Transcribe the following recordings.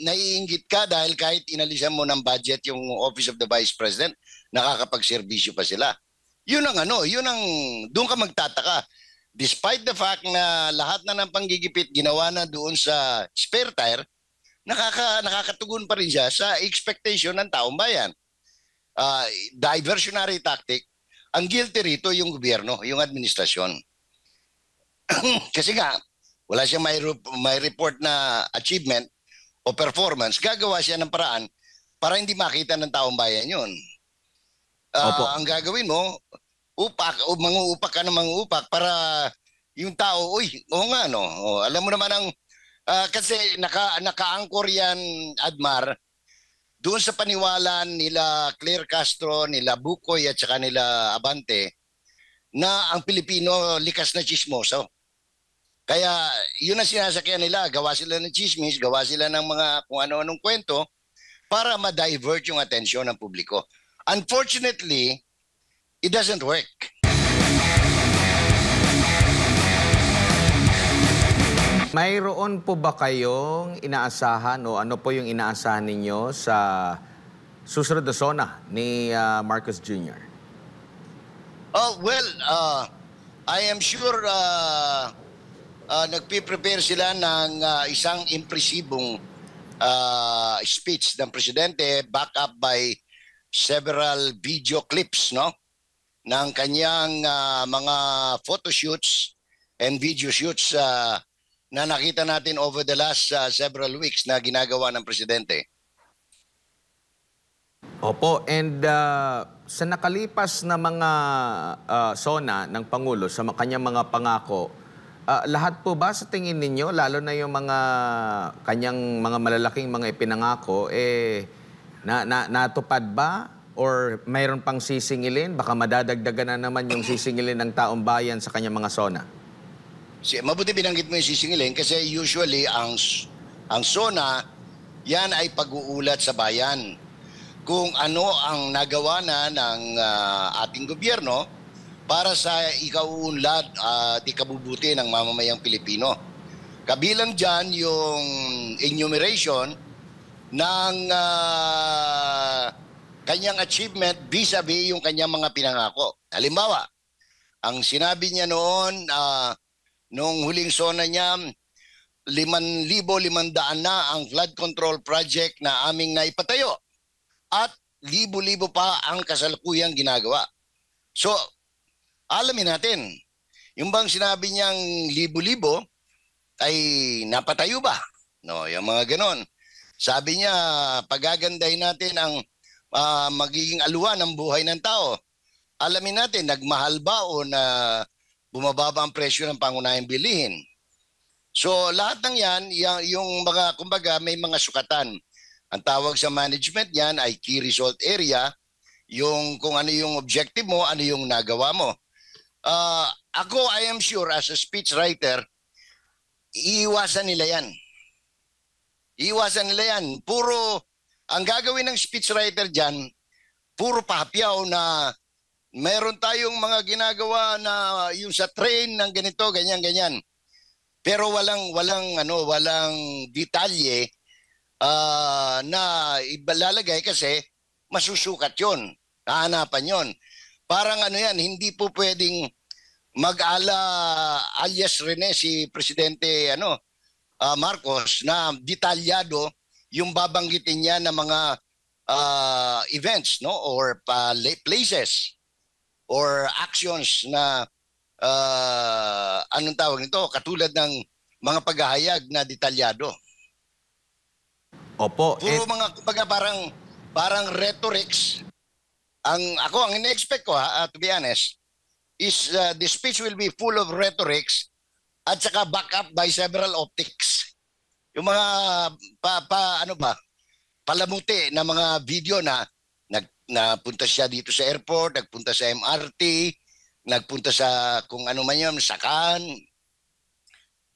naiinggit ka dahil kahit inalisan mo ng budget yung Office of the Vice President, nakakapagserbisyo pa sila. Yun ang doon ka magtataka. Despite the fact na lahat na ng panggigipit ginawa na doon sa spare tire, nakakatugon pa rin siya sa expectation ng taong bayan. Diversionary tactic. Ang guilty rito yung gobyerno, yung administrasyon. Kasi nga, wala siyang may report na achievement o performance, gagawa siya ng paraan para hindi makita ng taong bayan yun. Ang gagawin mo, manguupak ka ng manguupak para yung tao, oo nga, no? Alam mo naman kasi naka-anchor yan, Admar, doon sa paniwala nila Claire Castro, nila Bukoy at saka nila Abante, na ang Pilipino likas na chismoso. Kaya yun ang sinasakyan nila, gawa sila ng chismis, gawa sila ng mga kung ano-anong kwento para ma-divert yung atensyon ng publiko. Unfortunately, it doesn't work. Mayroon po ba kayong inaasahan o ano po yung inaasahan ninyo sa susunod na SONA ni Marcos Jr.? I am sure nagpiprepare sila ng isang impresibong speech ng presidente back up by several video clips, no, ng kanyang mga photoshoots and video shoots na nakita natin over the last several weeks na ginagawa ng presidente. Opo, and sa nakalipas na mga SONA ng Pangulo, sa kanyang mga pangako, lahat po ba sa tingin ninyo, lalo na yung mga kanyang mga malalaking mga ipinangako, natupad ba? Or mayroon pang sisingilin? Baka madadagdagan na naman yung sisingilin ng taong bayan sa kanyang mga SONA? Mabuti binanggit mo yung sisingilin kasi usually ang SONA, yan ay pag-uulat sa bayan kung ano ang nagawa na ng ating gobyerno para sa ikauunlad at ikabubuti ng mamamayang Pilipino. Kabilang dyan yung enumeration ng kanyang achievement vis-a-vis yung kanyang mga pinangako. Halimbawa, ang sinabi niya noon, noong huling SONA niya, 5,500 na ang flood control project na aming naipatayo at libo-libo pa ang kasalukuyang ginagawa. So, alamin natin, yung bang sinabi niyang libo-libo ay napatayo ba? No, yung mga ganon. Sabi niya, pagagandahin natin ang magiging aluan ng buhay ng tao. Alamin natin, nagmahal ba o na bumababa ang presyo ng pangunahing bilihin. So lahat ng yan, yung mga, kumbaga may mga sukatan. Ang tawag sa management yan ay key result area, yung kung ano yung objective mo, ano yung nagawa mo. Ako, I am sure as a speechwriter, iiwasan nila yan. Iiwasan nila yan. Ang gagawin ng speechwriter dyan, puro pahapyaw na meron tayong mga ginagawa na yung sa train ng ganito, ganyan. Pero walang detalye na ibalalagay kasi masusukat yon, hahanapan yon. Parang yan, hindi po pwedeng alias Rene si Presidente Marcos na detalyado yung babanggitin niya ng mga events, no, or places or actions na anong tawag nito, katulad ng mga paghahayag na detalyado. Opo. Puro mga kumbaga parang rhetorics. Ang ina-expect ko to be honest is the speech will be full of rhetorics at saka back up by several optics. Yung mga palamuti na mga video na napunta siya dito sa airport, nagpunta sa MRT, nagpunta sa kung ano man yun, sakan.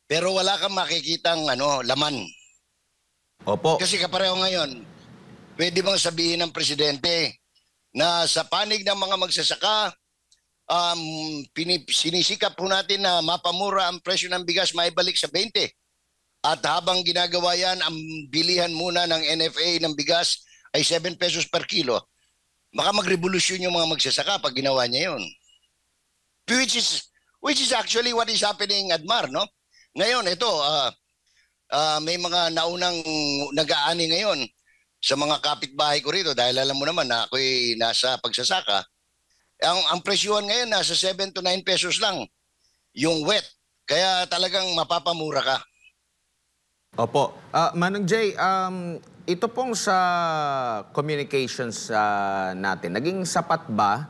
Pero wala kang makikitang laman. Opo. Kasi kapareho ngayon, pwede bang sabihin ng presidente na sa panig ng mga magsasaka, sinisikap po natin na mapamura ang presyo ng bigas maibalik sa 20. At habang ginagawa yan, ang bilihan muna ng NFA ng bigas ay 7 pesos per kilo. Baka magrevolusyon yung mga magsasaka pag ginawa niya yun. Which is actually what is happening, Admar, no? Ngayon, ito, may mga naunang nag-aani ngayon sa mga kapitbahay ko rito dahil alam mo naman na ako'y nasa pagsasaka. Ang presyohan ngayon nasa 7 to 9 pesos lang yung wet. Kaya talagang mapapamura ka. Opo. Manong Jay, ito pong sa communications natin, naging sapat ba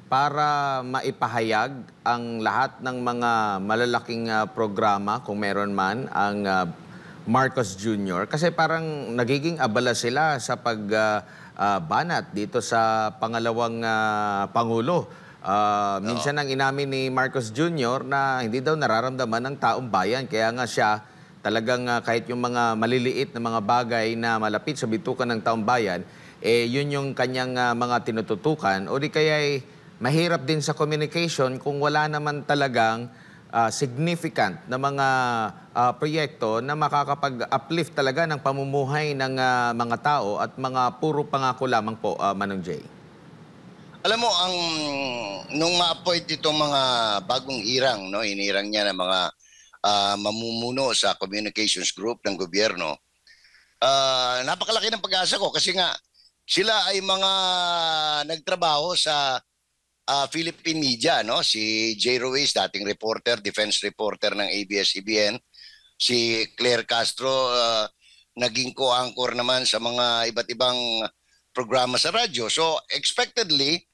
para maipahayag ang lahat ng mga malalaking programa, kung meron man, ang Marcos Jr.? Kasi parang nagiging abala sila sa pagbanat dito sa pangalawang Pangulo. Minsan ang inamin ni Marcos Jr. na hindi daw nararamdaman ng taong bayan. Kaya nga siya talagang kahit yung mga maliliit na mga bagay na malapit sa bitukan ng taong bayan, yun yung kanyang mga tinututukan. O di kaya mahirap din sa communication kung wala naman talagang significant na mga proyekto na makakapag-uplift talaga ng pamumuhay ng mga tao at mga puro pangako lamang po, Manong Jay. Alam mo, nung ma-appoint itong mga bagong hirang, no, hinirang niya ng mga mamumuno sa communications group ng gobyerno, napakalaki ng pag-asa ko kasi nga sila ay mga nagtrabaho sa Philippine media, no? Si Jay Ruiz, dating reporter, defense reporter ng ABS-CBN. Si Claire Castro, naging co-anchor naman sa mga iba't ibang programa sa radyo. So expectedly,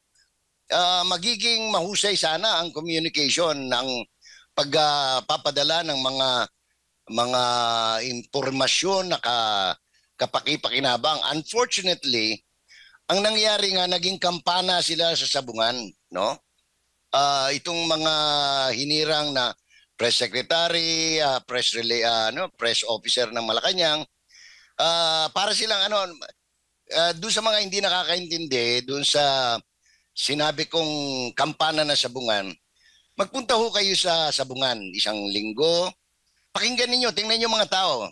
magiging mahusay sana ang communication ng pagpapadala ng mga impormasyon na kapakipakinabang. Unfortunately, ang nangyari nga, naging kampana sila sa sabungan, no? Itong mga hinirang na press secretary, press officer ng Malacanang, para silang doon sa mga hindi nakakaintindi, doon sa sinabi kong kampana na sabungan, magpunta ho kayo sa sabungan isang linggo. Pakinggan ninyo, tingnan niyo mga tao.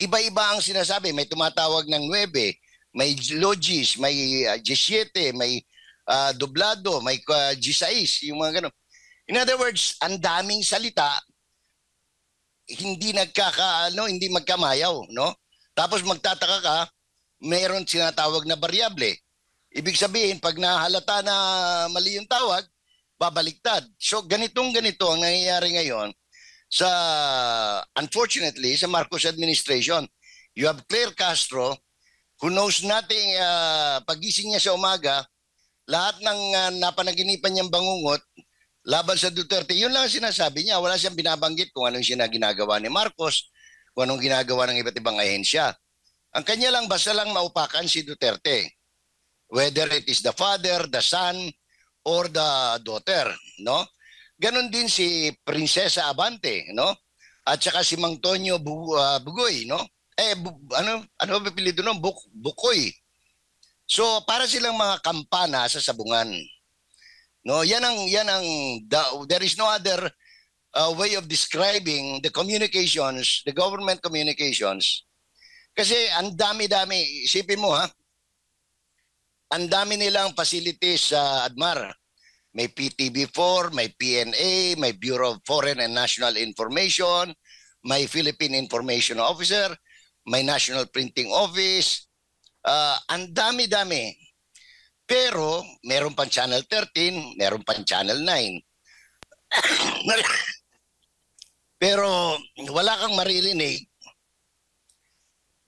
Iba-iba ang sinasabi. May tumatawag ng 9, may logis, may 17, may doblado, may 16, yung mga ganun. In other words, ang daming salita, hindi hindi magkamayaw, no? Tapos magtataka ka, mayroon sinatawag na variable. Ibig sabihin, pag nahalata na mali yung tawag, babaliktad. So ganito ang nangyayari ngayon sa, unfortunately, sa Marcos administration. You have Claire Castro who knows nothing, pagising niya sa umaga, lahat ng napanaginipan niyang bangungot laban sa Duterte, yun lang sinasabi niya. Wala siyang binabanggit kung anong ginagawa ni Marcos, kung anong ginagawa ng iba't ibang ahensya. Ang kanya lang, basta lang maupakan si Duterte. Whether it is the father, the son, or the daughter, no? Ganon din si Prinsesa Abante, no? At saka si Mang Tonyo Bugoy, no? Ano ba apelyido nun? Bukoy. So para silang mga kampana sa sabungan. No, there is no other way of describing the communications, the government communications. Kasi ang dami-dami, isipin mo ha, ang dami nilang facilities sa Admar. May PTB4, may PNA, may Bureau of Foreign and National Information, may Philippine Information Officer, may National Printing Office. Ang dami-dami. Pero meron pang Channel 13, meron pang Channel 9. Pero wala kang maririnig.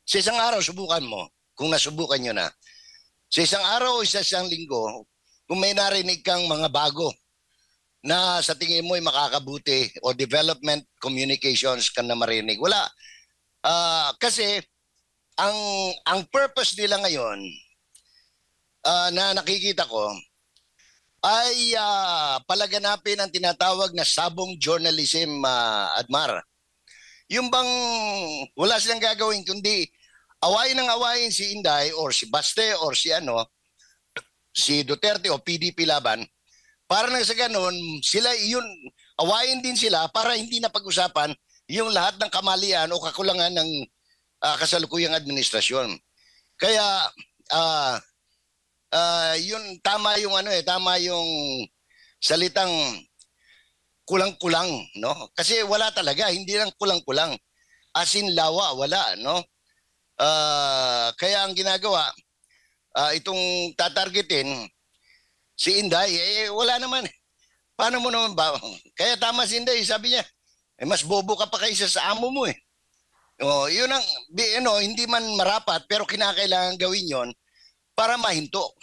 Sa isang araw, subukan mo. Kung nasubukan nyo na. Sa isang araw o sa isang linggo, kung may narinig kang mga bago na sa tingin mo ay makakabuti o development communications ka na marinig. Wala. Kasi ang purpose nila ngayon na nakikita ko ay palaganapin ang tinatawag na sabong journalism, Admar. Yung bang wala silang gagawin kundi awayin ng awayin si Inday or si Baste or si Duterte o PDP laban, para nang sa ganun, sila awayin din sila para hindi na pag-usapan yung lahat ng kamalian o kakulangan ng kasalukuyang administrasyon. Kaya yun tama yung tama yung salitang kulang-kulang, no? Kasi wala talaga, hindi lang kulang-kulang. As in lawa, wala, no? Kaya ang ginagawa, itong tatargetin si Inday, wala naman. Paano mo naman ba? Kaya tama si Inday, sabi niya, mas bobo ka pa kaysa sa amo mo eh. Yun ang, hindi man marapat, pero kinakailangan gawin yon para mahinto.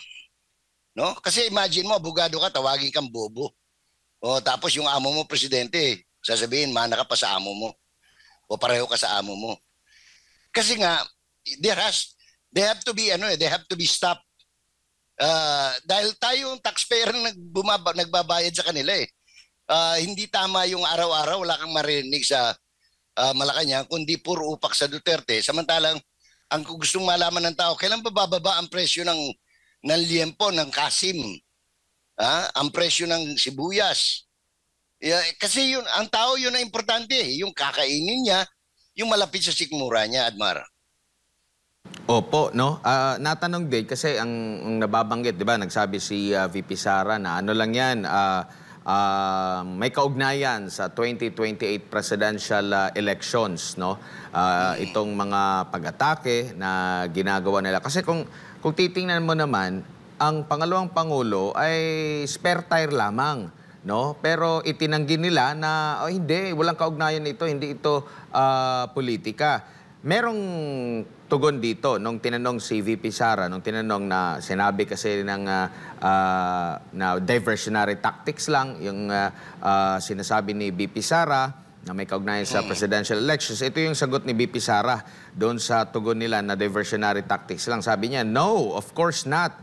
No? Kasi imagine mo, abogado ka, tawagin kang bobo. Tapos yung amo mo, presidente, sasabihin, mana ka pa sa amo mo. O pareho ka sa amo mo. Kasi nga, they have to be stopped. Dahil tayo taxpayer na nagbabayad sa kanila eh. Hindi tama yung araw-araw, wala kang marinig sa Malacanang, kundi puro upak sa Duterte. Samantalang, ang gustong malaman ng tao, kailan ba bababa ang presyo ng liempo, ng kasim? Ang presyo ng sibuyas? Kasi yun, ang tao yun ang importante. Yung kakainin niya, yung malapit sa sikmura niya, Admar. Opo, no? Natanong din kasi ang nababanggit, di ba, nagsabi si VP Sara na ano lang yan, may kaugnayan sa 2028 presidential elections, no? Itong mga pag-atake na ginagawa nila. Kasi kung titingnan mo naman, ang pangalawang pangulo ay spare tire lamang, no? Pero itinanggi nila na hindi, walang kaugnayan ito, hindi ito politika. Merong tugon dito nung tinanong si VP Sara, nung tinanong na sinabi kasi ng na diversionary tactics lang yung sinasabi ni VP Sara na may kaugnayan sa presidential elections. Ito yung sagot ni VP Sara doon sa tugon nila na diversionary tactics lang. Sabi niya, no, of course not.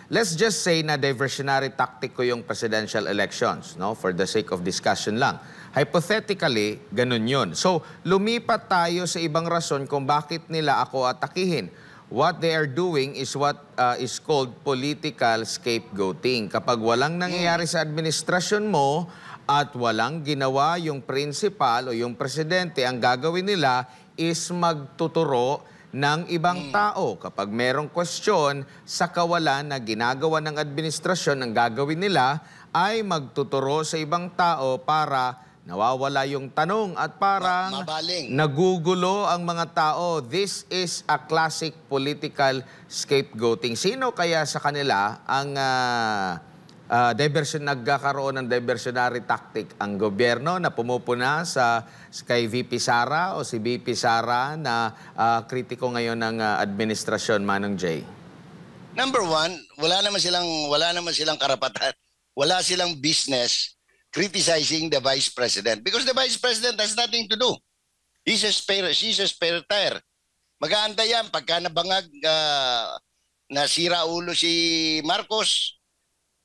Let's just say na diversionary tactic ko yung presidential elections, no? For the sake of discussion lang. Hypothetically, ganun yun. So, lumipat tayo sa ibang rason kung bakit nila ako atakihin. What they are doing is what is called political scapegoating. Kapag walang nangyayari sa administrasyon mo at walang ginawa yung principal o yung presidente, ang gagawin nila is magtuturo ng ibang tao. Kapag merong question sa kawalan na ginagawa ng administrasyon, ang gagawin nila ay magtuturo sa ibang tao para nawawala yung tanong at parang nagugulo ang mga tao. This is a classic political scapegoating. Sino kaya sa kanila ang nagkakaroon ng diversionary tactic? Ang gobyerno na pumupuna kay VP Sara o si VP Sara na kritiko ngayon ng administrasyon, Manong Jay? Number one, wala naman silang karapatan. Wala silang business criticizing the Vice President because the Vice President has nothing to do. She's a spare tire. Mag-aantay yan pagka nabangag nasira ulo si Marcos,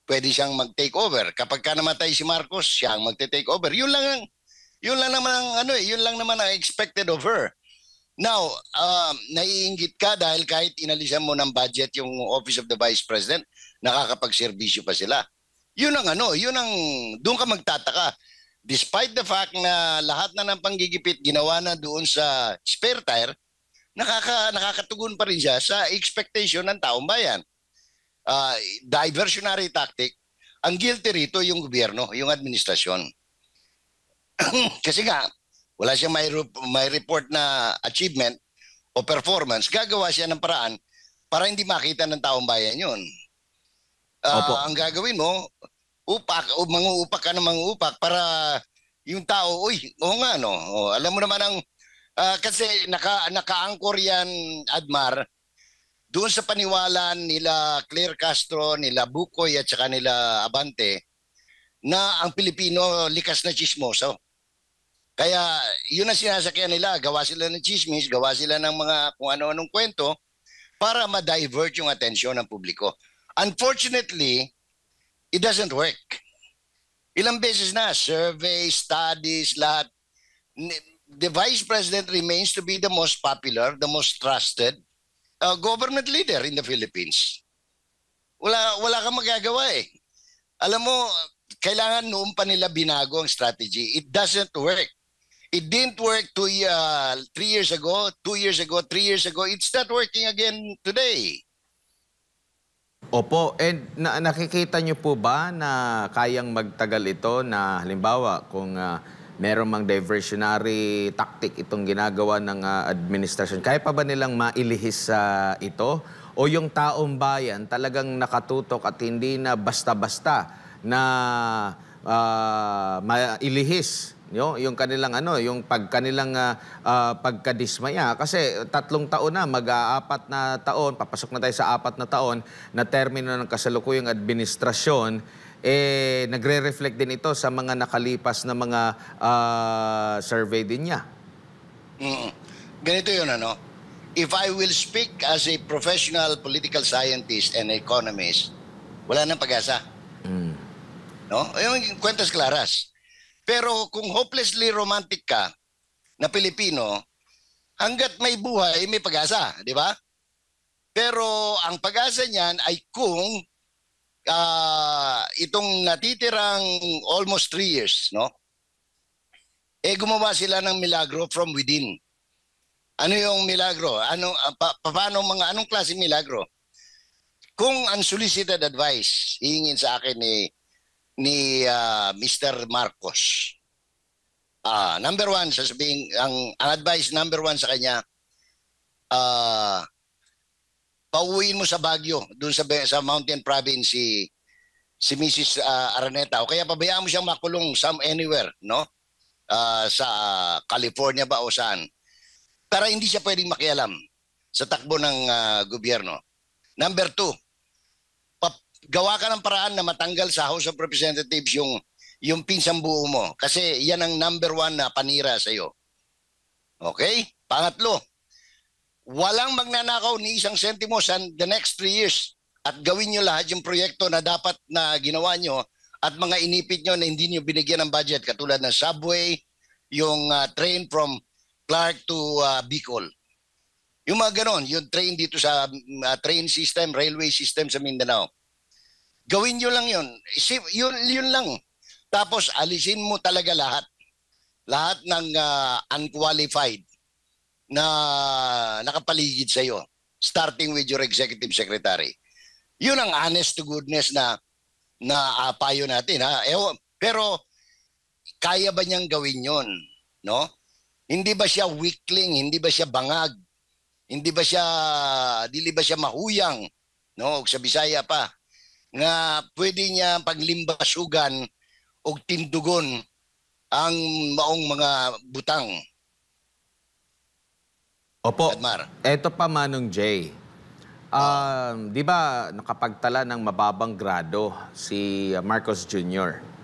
pwede siyang mag-take over. Kapag ka namatay si Marcos, siya ang magte-take over. Yun lang naman ang expected of her. Now, naiinggit ka dahil kahit inalisan mo ng budget yung Office of the Vice President, nakakapagserbisyo pa sila. Yun ang doon ka magtataka. Despite the fact na lahat na ng panggigipit ginawa na doon sa spare tire, nakakatugon pa rin siya sa expectation ng taong bayan. Diversionary tactic, ang guilty rito yung gobyerno, yung administrasyon. Kasi nga, wala siyang may report na achievement o performance, gagawa siya ng paraan para hindi makita ng taong bayan yun. Ang gagawin mo, manguupak ka ng manguupak para yung tao, alam mo naman kasi naka-anchor yan, Admar, doon sa paniwala nila Claire Castro, nila Bukoy at saka nila Abante na ang Pilipino likas na chismoso. Kaya yun ang sinasakyan nila, gawa sila ng chismis, gawa sila ng mga kung ano-anong kwento para ma-divert yung atensyon ng publiko. Unfortunately, it doesn't work. Ilang beses na, survey, studies, lahat. The Vice President remains to be the most popular, the most trusted government leader in the Philippines. Wala kang magagawa eh. Alam mo, kailangan noon pa nila binago ang strategy. It doesn't work. It didn't work 3 years ago, 2 years ago, 3 years ago. It's not working again today. Opo, and nakikita niyo po ba na kayang magtagal ito na halimbawa kung meron mang diversionary tactic itong ginagawa ng administrasyon, kaya pa ba nilang mailihis ito? O yung taong bayan talagang nakatutok at hindi na basta-basta na mailihis yung kanilang yung kanilang pagkadismaya, kasi 3 taon na, mag-4 na taon, papasok na tayo sa 4 na taon na termino ng kasalukuyang administrasyon, nagre-reflect din ito sa mga nakalipas na mga survey din niya. Ganito yun, if I will speak as a professional political scientist and economist, wala nang pag-asa. No? Yung kwentas klaras. Pero kung hopelessly romantic ka na Pilipino, hanggat may buhay, may pag-asa, di ba? Pero ang pag-asa niyan ay kung itong natitirang almost 3 years, no? Gumawa sila ng milagro from within. Ano yung milagro? Anong klaseng milagro? Kung unsolicited advice hihingin sa akin ni Mr. Marcos. Number 1, sasabihin, ang advice number 1 sa kanya, pauwiin mo sa Baguio, dun sa Mountain Province si Mrs. Araneta, o kaya pabayaan mo siyang makulong anywhere, no? Sa California ba o saan. Para hindi siya pwedeng makialam sa takbo ng gobyerno. Number 2, gawa ka ng paraan na matanggal sa House of Representatives yung pinsang buo mo. Kasi yan ang number 1 na panira sa iyo. Okay? Pangatlo, walang magnanakaw ni isang sentimo sa the next 3 years. At gawin nyo lahat yung proyekto na dapat na ginawa nyo at mga inipit nyo na hindi nyo binigyan ng budget. Katulad ng subway, yung train from Clark to Bicol. Yung mga ganon, yung train dito sa train system, railway system sa Mindanao. Gawin nyo lang yun. Yun lang. Tapos alisin mo talaga lahat. Lahat ng unqualified na nakapaligid sa iyo. Starting with your executive secretary. Yun ang honest to goodness na payo natin. Pero kaya ba niyang gawin yun? No? Hindi ba siya weakling? Hindi ba siya bangag? Hindi ba siya mahuyang? No? Sa Bisaya pa. Nga pwede niya paglimbasugan o tindugon ang maong mga butang. Opo. Admar. Eto pa, Manong Jay. Di ba nakapagtala ng mababang grado si Marcos Jr.?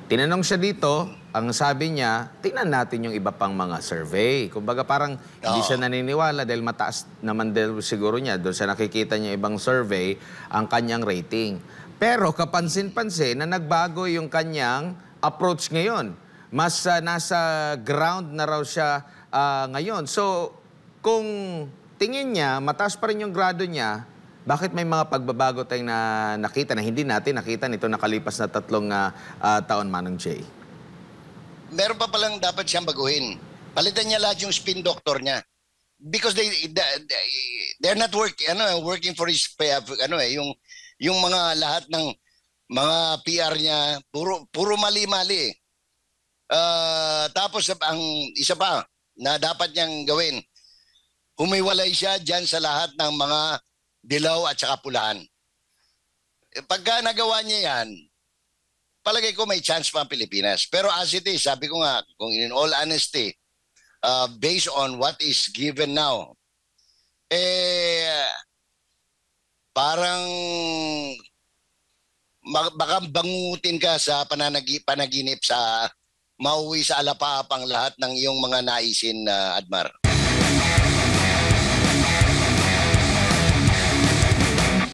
Tinanong siya dito, ang sabi niya, tingnan natin yung iba pang mga survey. Kumbaga parang hindi siya naniniwala dahil mataas naman siguro niya doon sa nakikita niya ibang survey ang kanyang rating. Pero kapansin-pansin na nagbago yung kanyang approach ngayon. Mas nasa ground na raw siya ngayon. So kung tingin niya, mataas pa rin yung grado niya, bakit may mga pagbabago tayong nakita na hindi natin nakita nito nakalipas na 3 taon, Manong Jay? Meron pa palang dapat siyang baguhin. Palitan niya lahat yung spin doctor niya. Because they're not working for his yung mga lahat ng mga PR niya puro mali-mali. Tapos ang isa pa na dapat niyang gawin, humiwalay siya diyan sa lahat ng mga dilaw at saka pulahan. Pagka nagawa niya yan, palagay ko may chance pa ang Pilipinas. Pero as it is, sabi ko nga, kung in all honesty, based on what is given now, parang baka bangutin ka sa panaginip sa mauwi sa alapaapang lahat ng iyong mga naisin, Admar.